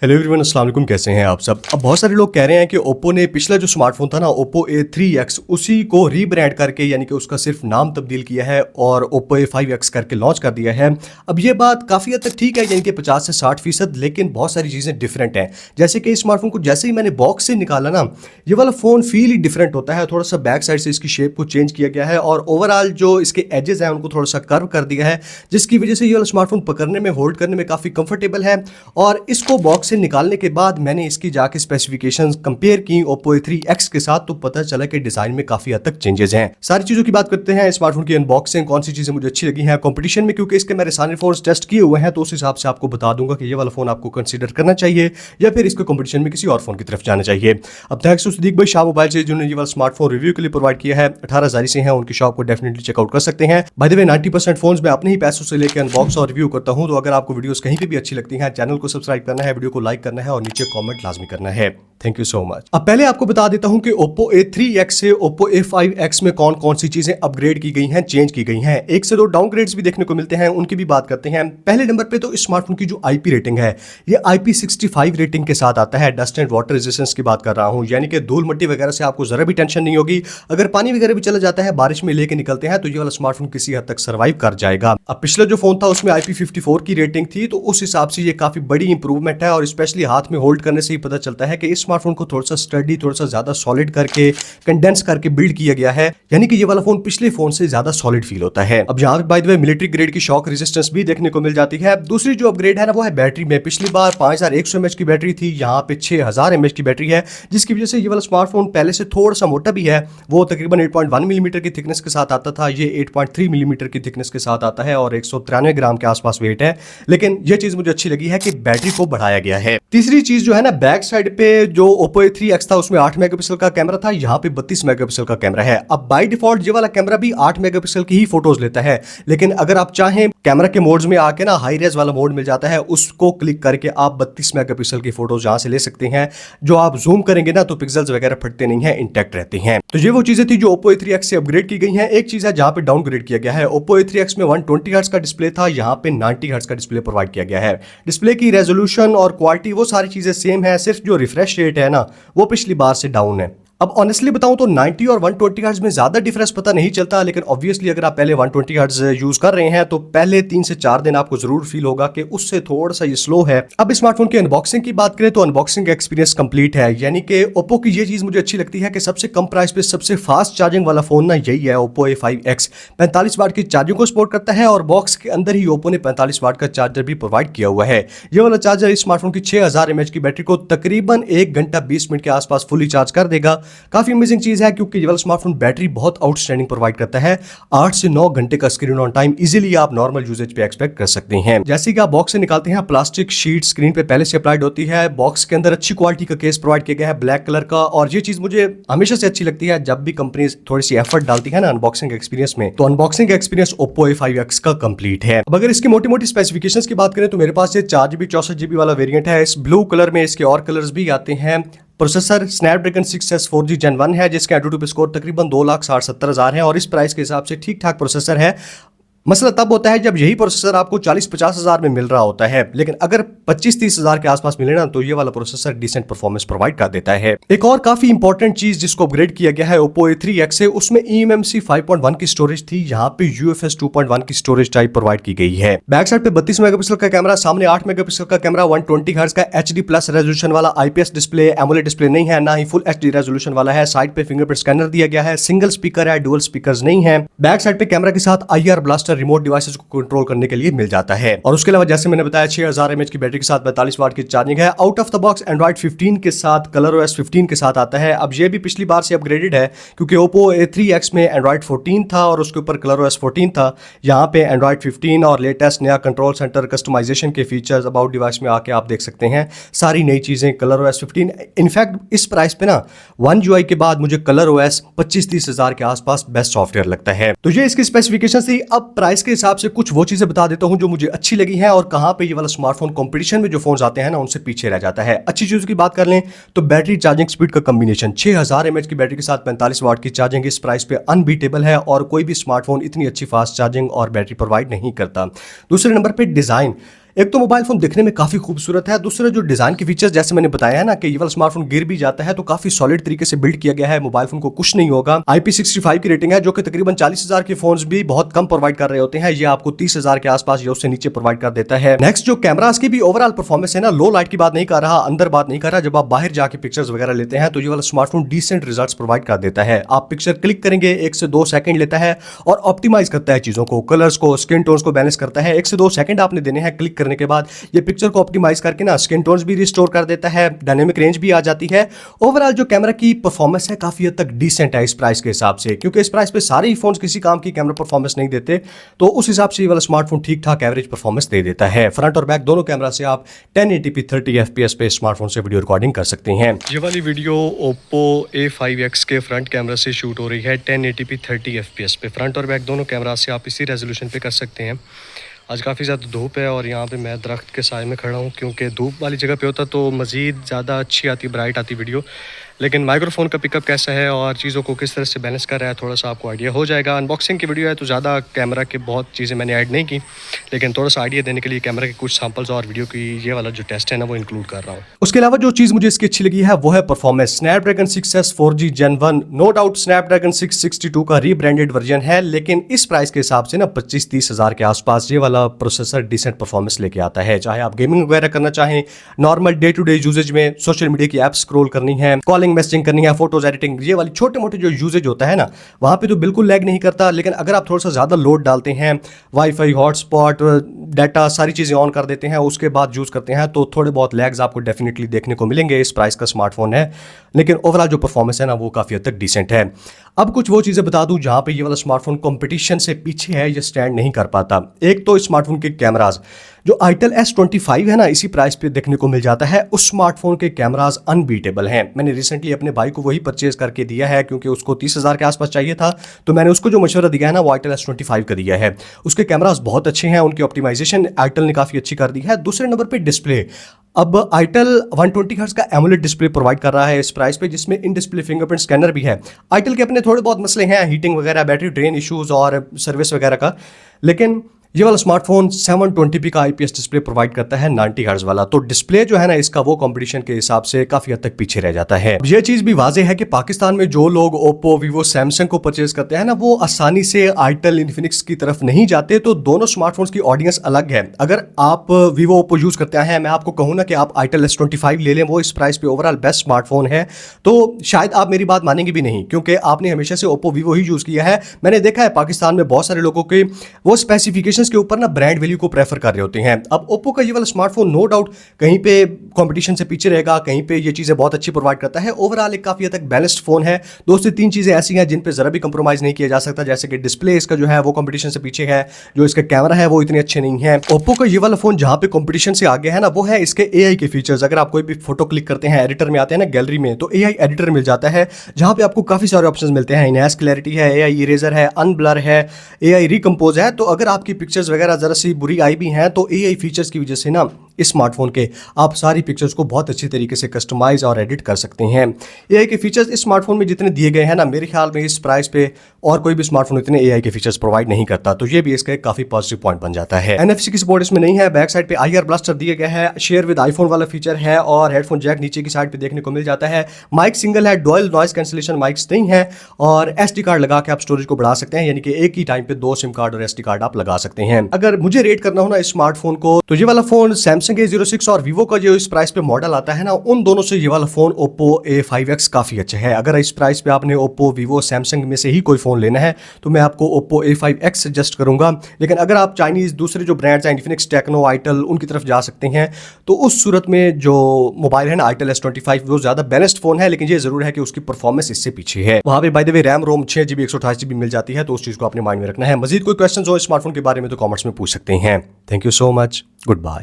Hello everyone, अस्सलाम वालेकुम। कैसे हैं आप सब। अब बहुत सारे लोग कह रहे हैं कि ओप्पो ने पिछला जो स्मार्टफोन था ना, ओप्पो A3X, उसी को रीब्रांड करके यानी कि उसका सिर्फ नाम तब्दील किया है और ओप्पो A5X करके लॉन्च कर दिया है। अब ये बात काफ़ी हद तक ठीक है, यानी कि 50 से 60%, लेकिन बहुत सारी चीज़ें डिफरेंट हैं। जैसे कि इस स्मार्टफोन को जैसे ही मैंने बॉक्स से निकाला ना, ये वाला फ़ोन फील ही डिफरेंट होता है। थोड़ा सा बैक साइड से इसकी शेप को चेंज किया गया है और ओवरऑल जो इसके एजेस हैं उनको थोड़ा सा कर्व कर दिया है, जिसकी वजह से ये वाला स्मार्टफोन पकड़ने में, होल्ड करने में काफ़ी कंफर्टेबल है। और इसको बॉक्स से निकालने के बाद मैंने इसकी जाके स्पेसिफिकेशंस कंपेयर की ओप्पो A3X के साथ, तो पता चला कि डिजाइन में काफी हद तक चेंजेस हैं। सारी चीजों की बात करते हैं, स्मार्टफोन की अनबॉक्सिंग, कौन सी चीजें मुझे अच्छी लगी हैं कंपटीशन में, क्योंकि इसके मैंने सारे फोन टेस्ट किए हुए हैं, तो उस हिसाब से आपको बता दूंगा कि ये वाला फोन आपको कंसीडर करना चाहिए या फिर इसको कंपटीशन में किसी और फोन की तरफ जाना चाहिए। अब थैंक्स टू सिद्दीक भाई शाह मोबाइल से, जिन्होंने ये वाला स्मार्टफोन रिव्यू के लिए प्रोवाइड किया है। 18 जारी से हैं, उनकी शॉप को डेफिनेटली चेकआउट कर सकते हैं। बाय द वे 90% फोन्स मैं अपने ही पैसों से लेकर अनबॉक्स और रिव्यू करता हूं, तो अगर आपको वीडियोस कहीं पे भी अच्छी लगती हैं, चैनल को सब्सक्राइब करना है, वीडियो को लाइक करना है और नीचे कमेंट लाजमी करना है। Thank you so much. अब पहले आपको बता देता हूं कि Oppo A3X से Oppo A5X में कौन कौन सी चीजें अपग्रेड की गई हैं, चेंज की गई हैं। एक से दो डाउनग्रेड्स भी देखने को मिलते हैं, उनकी भी बात करते हैं। पहले नंबर पे तो स्मार्टफोन की जो IP रेटिंग है, ये IP65 रेटिंग के साथ आता है। डस्ट एंड वाटर रेजिस्टेंस की बात कर रहा हूं, यानी कि धूल मिट्टी वगैरह से आपको जरा भी टेंशन नहीं होगी। अगर पानी वगैरह भी चला जाता है, बारिश में लेके निकलते हैं, तो ये वाला स्मार्टफोन किसी हद तक सर्वाइव कर जाएगा। अब पिछला जो फोन था उसमें IP54 की रेटिंग थी, तो उस हिसाब से ये काफी बड़ी इंप्रूवमेंट है और स्पेशली हाथ में होल्ड करने से ही पता चलता है कि इस स्मार्टफोन को थोड़ा सा स्टडी, थोड़ा सा ज्यादा सॉलिड करके, कंडेंस करके बिल्ड किया गया है, यानी कि ये वाला फोन पिछले फोन से ज्यादा सॉलिड फील होता है। अब यहाँ पे by the way military grade की शॉक रेजिस्टेंस भी देखने को मिल जाती है। दूसरी जो अपग्रेड है ना, वो है बैटरी में। पिछली बार 5100 mAh की बैटरी थी, यहाँ पे 6000 mAh की बैटरी है, जिसकी वजह से ये वाला स्मार्टफोन पहले से थोड़ा सा मोटा भी है। वो तकरीबन 8.1 मिलीमीटर की थिकनेस के साथ आता था, ये 8.3 मिलीमीटर की थिकनेस के साथ आता है और 193 ग्राम के आसपास वेट है। लेकिन ये चीज मुझे अच्छी लगी है कि बैटरी को बढ़ाया गया है। तीसरी चीज जो है ना, बैक साइड पे जो Oppo A3X था उसमें 8 मेगापिक्सल का कैमरा था, यहाँ पे 32 मेगापिक्सल का कैमरा है। अब बाय डिफॉल्ट ये वाला कैमरा भी 8 मेगापिक्सल की ही फोटोज लेता है, लेकिन अगर आप चाहें कैमरा के मोड्स में आके ना, हाई रेज वाला मोड मिल जाता है, उसको क्लिक करके आप 32 मेगापिक्सल की फोटोज यहां से ले सकते हैं। जो आप जूम करेंगे ना, तो पिक्सल्स वगैरह फटते नहीं है, इंटैक्ट रहते हैं। तो ये वो चीजें थी जो Oppo A3X से अपग्रेड की गई हैं। एक चीज है जहां पे डाउनग्रेड किया गया है। Oppo A3X में 120 हर्ट्ज का डिस्प्ले था, यहाँ पे 90 हर्ट्ज का डिस्प्ले प्रोवाइड किया गया है। डिस्प्ले की रेजोल्यूशन और क्वालिटी वो सारी चीजें सेम है, सिर्फ जो रिफ्रेश रेट है ना, वो पिछली बार से डाउन है। अब ऑनेस्टली बताऊं तो 90 और 120 हर्ट्ज में ज्यादा डिफरेंस पता नहीं चलता, लेकिन ऑब्वियसली अगर आप पहले 120 हर्ट्ज यूज कर रहे हैं, तो पहले 3 से 4 दिन आपको जरूर फील होगा कि उससे थोड़ा सा ये स्लो है। अब स्मार्टफोन की अनबॉक्सिंग की बात करें तो अनबॉक्सिंग एक्सपीरियंस कंप्लीट है, यानी कि ओप्पो की ये चीज मुझे अच्छी लगती है कि सबसे कम प्राइस पे सबसे फास्ट चार्जिंग वाला फोन ना यही है। Oppo A5X 45 वाट की चार्जिंग को सपोर्ट करता है और बॉक्स के अंदर ही ओप्पो ने 45 वाट का चार्जर भी प्रोवाइड किया हुआ है। ये वाला चार्जर इस स्मार्टफोन की 6000 mAh की बैटरी को तकरीबन 1 घंटा 20 मिनट के आसपास फुली चार्ज कर देगा। काफी अमेजिंग चीज है, क्योंकि ये वाला स्मार्टफोन बैटरी बहुत आउटस्टैंडिंग प्रोवाइड करता है। 8 से 9 घंटे का स्क्रीन ऑन टाइम इजीली आप नॉर्मल यूजेज पे एक्सपेक्ट कर सकते हैं। जैसे कि आप बॉक्स से निकालते हैं, प्लास्टिक शीट स्क्रीन पे पहले से अप्लाइड होती है। बॉक्स के अंदर अच्छी क्वालिटी का केस प्रोवाइड किया गया है ब्लैक कलर का, और ये चीज मुझे हमेशा से अच्छी लगती है जब भी कंपनी थोड़ी सी एफर्ट डालती है ना अनबॉक्सिंग एक्सपीरियंस में। तो अनबॉक्सिंग एक्सपीरियंस Oppo A5X का कंप्लीट है। अब अगर इसकी मोटी मोटी स्पेसिफिकेशंस की बात करें तो मेरे पास ये 4GB 64GB वाला वेरिएंट है। इस ब्लू कलर में इसके और कलर्स भी आते हैं। Processor Snapdragon 6S 4G Gen 1 है, जिसका एंटूटू पे स्कोर तकरीबन 2,60,70,000 है और इस प्राइस के हिसाब से ठीक ठाक प्रोसेसर है। मसला तब होता है जब यही प्रोसेसर आपको 40-50 हज़ार में मिल रहा होता है, लेकिन अगर 25-30 हज़ार के आसपास मिले ना, तो ये वाला प्रोसेसर डिसेंट परफॉर्मेंस प्रोवाइड कर देता है। एक और काफी इंपॉर्टेंट चीज जिसको अपग्रेड किया गया है Oppo A3X से, उसमें eMMC 5.1 की स्टोरेज थी, यहाँ पे UFS 2.1 की स्टोरेज टाइप प्रोवाइड की गई है। बैक साइड पे 32 मेगापिक्सल का कैमरा, सामने 8 मेगापिक्सल का कैमरा, 120 हर्ट्ज का HD प्लस रेजोल्यूशन वाला IPS डिस्प्ले, एमोलेड डिस्प्ले नहीं है, ना ही फुल HD रेजोल्यूशन वाला है। साइड पे फिंगरप्रिंट स्कैनर दिया गया है, सिंगल स्पीकर है, डुअल स्पीकर्स नहीं है। बैक साइड पे कैमरा के साथ IR ब्लास्टर रिमोट डिवाइसेस को कंट्रोल करने के लिए मिल जाता है। और उसके अलावा जैसे मैंने बताया 6000 mAh की बैटरी के साथ 42 वाट की चार्जिंग है। Out of the box Android 15 के साथ, ColorOS 15 के साथ आता है। अब ये भी पिछली बार से अपग्रेडेड है, क्योंकि Oppo A3X में एंड्रॉइड 14 था और उसके ऊपर ColorOS 14 था। यहाँ पे एंड्रॉइड 15 और लेटेस्ट नया कंट्रोल सेंटर, कस्टमाइजेशन के फीचर्स अबाउट डिवाइस में आके आप देख सकते हैं। सारी नई चीजें ColorOS 15। इनफैक्ट इस प्राइस पे ना One UI के बाद मुझे ColorOS 25-30 हज़ार के आसपास बेस्ट सॉफ्टवेयर लगता है। तो ये इसकी स्पेसिफिकेशन थी। अब प्राइस के हिसाब से कुछ वो चीजें बता देता हूं जो मुझे अच्छी लगी हैं और कहां पे ये वाला स्मार्टफोन कंपटीशन में जो फोन्स आते हैं ना, उनसे पीछे रह जाता है। अच्छी चीजों की बात कर लें तो बैटरी चार्जिंग स्पीड का कॉम्बिनेशन 6000 mAh की बैटरी के साथ 45 वाट की चार्जिंग इस प्राइस पे अनबीटेबल है और कोई भी स्मार्टफोन इतनी अच्छी फास्ट चार्जिंग और बैटरी प्रोवाइड नहीं करता। दूसरे नंबर पे डिजाइन, एक तो मोबाइल फोन दिखने में काफी खूबसूरत है, दूसरा जो डिजाइन के फीचर्स जैसे मैंने बताया है ना कि ये वाला स्मार्टफोन गिर भी जाता है तो काफी सॉलिड तरीके से बिल्ड किया गया है, मोबाइल फोन को कुछ नहीं होगा। IP65 की रेटिंग है जो कि तकरीबन 40,000 के फोन्स भी बहुत कम प्रोवाइड कर रहे होते हैं, ये आपको 30,000 के आसपास या उससे नीचे प्रोवाइड कर देता है। नेक्स्ट जो कैमरास की भी ओवरऑल परफॉर्मेंस है ना, लो लाइट की बात नहीं कर रहा, अंदर बात नहीं कर रहा, जब आप बाहर जाके पिक्चर्स वगैरह लेते हैं तो ये वाला स्मार्टफोन डिसेंट रिजल्ट्स प्रोवाइड कर देता है। आप पिक्चर क्लिक करेंगे 1 से 2 सेकंड लेता है और ऑप्टिमाइज करता है चीजों को, कलर्स को, स्किन टोन्स को बैलेंस करता है। 1 से 2 सेकंड आपने देने हैं क्लिक करने के बाद, ये पिक्चर को ऑप्टिमाइज करके ना स्किन टोन्स भी रिस्टोर कर देता है, डायनेमिक रेंज भी आ जाती है। ओवरऑल जो कैमरा की परफॉर्मेंस है काफी हद तक डिसेंट है इस प्राइस के हिसाब से, क्योंकि इस प्राइस पे सारे ही फोन्स किसी काम की कैमरा परफॉर्मेंस नहीं देते, तो उस हिसाब से ये वाला स्मार्टफोन ठीक ठाक एवरेज परफॉर्मेंस दे देता है। फ्रंट और बैक दोनों कैमरा से आप 1080p 30 fps पे स्मार्टफोन से वीडियो रिकॉर्डिंग कर सकते हैं। ये वाली वीडियो Oppo A5X के फ्रंट कैमरा से शूट हो रही है 1080p 30 fps पे। फ्रंट और बैक दोनों कैमरा से आप इसी रेजोल्यूशन पे कर सकते हैं। आज काफ़ी ज़्यादा धूप है और यहाँ पे मैं दरख्त के साए में खड़ा हूँ, क्योंकि धूप वाली जगह पे होता तो मज़ीद ज़्यादा अच्छी आती, ब्राइट आती वीडियो। लेकिन माइक्रोफोन का पिकअप कैसा है और चीज़ों को किस तरह से बैलेंस कर रहा है थोड़ा सा आपको आइडिया हो जाएगा। अनबॉक्सिंग की वीडियो है तो ज़्यादा कैमरा के बहुत चीज़ें मैंने ऐड नहीं की, लेकिन थोड़ा सा आइडिया देने के लिए कैमरा के कुछ सैम्पल्स और वीडियो की ये वाला जो टेस्ट है ना वो इंक्लूड कर रहा हूँ। उसके अलावा जो चीज़ मुझे इसकी अच्छी लगी है वो है performance. Snapdragon 6S 4G Gen 1 no doubt Snapdragon 662 का रीब्रांडेड वर्जन है, लेकिन इस प्राइस के हिसाब से ना 25-30 हज़ार के आसपास ये वाला प्रोसेसर डिसेंट परफॉर्मेंस लेके आता है। चाहे आप गेमिंग वगैरह करना चाहें, normal day to day usages में सोशल मीडिया की ऐप्स स्क्रॉल करनी है, कॉलिंग मैसेजिंग करनी है, फोटोज एडिटिंग, ये वाली छोटे मोटे जो यूजेज होता है ना वहाँ पे तो बिल्कुल लैग नहीं करता। लेकिन अगर आप थोड़ा सा ज़्यादा लोड डालते हैं, वाईफाई, हॉटस्पॉट, डाटा सारी चीज़ें ऑन कर देते हैं, उसके बाद यूज़ करते हैं तो थोड़े बहुत लैग्स आपको डेफिनेटली देखने को मिलेंगे। इस प्राइस का स्मार्टफोन है, लेकिन ओवरऑल जो परफॉर्मेंस है ना वो काफ़ी हद तक डिसेंट है। अब कुछ वो चीज़ें बता दूं जहाँ पे ये वाला स्मार्टफोन कंपटीशन से पीछे है, ये स्टैंड नहीं कर पाता। एक तो स्मार्टफोन के कैमराज, जो आइटल S25 है ना इसी प्राइस पे देखने को मिल जाता है, उस स्मार्टफोन के कैमराज अनबीटेबल हैं। मैंने रिसेंटली अपने भाई को वही परचेज करके दिया है, क्योंकि उसको 30,000 के आसपास चाहिए था, तो मैंने उसको जो मशवरा दिया है ना वो आइटल S25 का दिया है। उसके कैमराज बहुत अच्छे हैं, उनकी ऑप्टिमाइजेशन आइटल ने काफ़ी अच्छी कर दी है। दूसरे नंबर पर डिस्प्ले, अब आइटल 120 हर्ट्ज का एमोलेड डिस्प्ले प्रोवाइड कर रहा है इस प्राइस पे, जिसमें इन डिस्प्ले फिंगरप्रिंट स्कैनर भी है। आइटल के अपने थोड़े बहुत मसले हैं, हीटिंग वगैरह, बैटरी ड्रेन इश्यूज और सर्विस वगैरह का, लेकिन ये वाला स्मार्टफोन 720p का IPS डिस्प्ले प्रोवाइड करता है 90 हर्ट्ज वाला, तो डिस्प्ले जो है ना इसका वो कंपटीशन के हिसाब से काफी हद तक पीछे रह जाता है। ये चीज भी वाजे है कि पाकिस्तान में जो लोग ओप्पो, वीवो, सैमसंग को परचेज करते हैं ना वो आसानी से आइटल, इन्फिनिक्स की तरफ नहीं जाते, तो दोनों स्मार्टफोन्स की ऑडियंस अलग है। अगर आप वीवो, ओप्पो यूज करते हैं, मैं आपको कहूँ ना कि आप आइटल S25 ले लें, वो इस प्राइस पे ओवरऑल बेस्ट स्मार्टफोन है, तो शायद आप मेरी बात मानेंगे भी नहीं, क्योंकि आपने हमेशा से ओप्पो, वीवो ही यूज किया है। मैंने देखा है पाकिस्तान में बहुत सारे लोगों के वो स्पेसिफिकेशंस के ऊपर ना ब्रांड वैल्यू को प्रेफर कर रहे होते हैं। अब ओप्पो का ये वाला स्मार्टफोन नो डाउट कहीं पे कंपटीशन से पीछे रहेगा, कहीं पे ये चीजें बहुत अच्छी प्रोवाइड करता है। ओवरऑल एक काफी हद तक बैलेंस्ड फोन है। 2 से 3 चीजें ऐसी हैं जिन पे जरा भी कंप्रोमाइज नहीं किया जा सकता, जैसे कि डिस्प्ले इसका जो है वो कंपटीशन से पीछे है, जो इसका कैमरा है वो इतने अच्छे नहीं है। ओप्पो का ये वाला फोन जहां पे कंपटीशन से आगे है ना वो है इसके AI के फीचर्स। अगर आप कोई भी फोटो क्लिक करते हैं, एडिटर में आते हैं ना गैलरी में, तो AI एडिटर मिल जाता है जहां पे आपको काफी सारे ऑप्शंस मिलते हैं। इनहैंस क्लैरिटी है, AI इरेजर है, अनब्लर है, AI रिकम्पोज है। तो अगर आपकी पिक्चर्स वगैरह जरा सी बुरी आई भी हैं तो AI फीचर्स की वजह से ना इस स्मार्टफोन के आप सारी पिक्चर्स को बहुत अच्छी तरीके से कस्टमाइज और एडिट कर सकते हैं। AI के फीचर्स इस स्मार्टफोन में जितने दिए गए हैं ना, मेरे ख्याल में इस प्राइस पे और कोई भी स्मार्टफोन इतने AI के फीचर्स प्रोवाइड नहीं करता, तो ये भी इसका एक काफी पॉजिटिव पॉइंट बन जाता है। NFC की सपोर्ट इसमें नहीं है, बैक साइड पे IR ब्लास्टर दिया गया है, शेयर विद आईफोन वाला फीचर है, और हेडफोन जैक नीचे की साइड पे देखने को मिल जाता है। माइक सिंगल है, डुअल नॉइस कैंसिलेशन माइक्स नहीं है, और SD कार्ड लगा के आप स्टोरेज को बढ़ा सकते हैं, यानी कि एक ही टाइम पे 2 सिम कार्ड और SD कार्ड आप लगा सकते हैं। अगर मुझे रेट करना हो ना इस स्मार्टफोन को, तो ये वाला फोन सैमसंग A06 और वीवो का जो इस प्राइस पे मॉडल आता है ना, उन दोनों से ये वाला फोन ओप्पो A5X काफी अच्छा है। अगर इस प्राइस पे आपने ओप्पो, वीवो, सैमसंग में से ही कोई फोन लेना है तो मैं आपको ओप्पो A5X सजेस्ट करूंगा। लेकिन अगर आप चाइनीज दूसरे जो ब्रांड्स हैं, इन्फिनिक्स, टेक्नो, आइटल, उनकी तरफ जा सकते हैं, तो उस सूरत में जो मोबाइल है ना आइटल S25 वो ज्यादा बेस्ट फोन है, लेकिन ये जरूर है कि उसकी परफॉर्मेंस इससे पीछे है। वहां पे by the way RAM ROM 6GB 128GB मिल जाती है, तो उस चीज को अपने माइंड में रखना है। मजीद कोई क्वेश्चन हो स्मार्टफोन के बारे में तो कॉमेंट्स में पूछ सकते हैं। Thank you so much, good bye.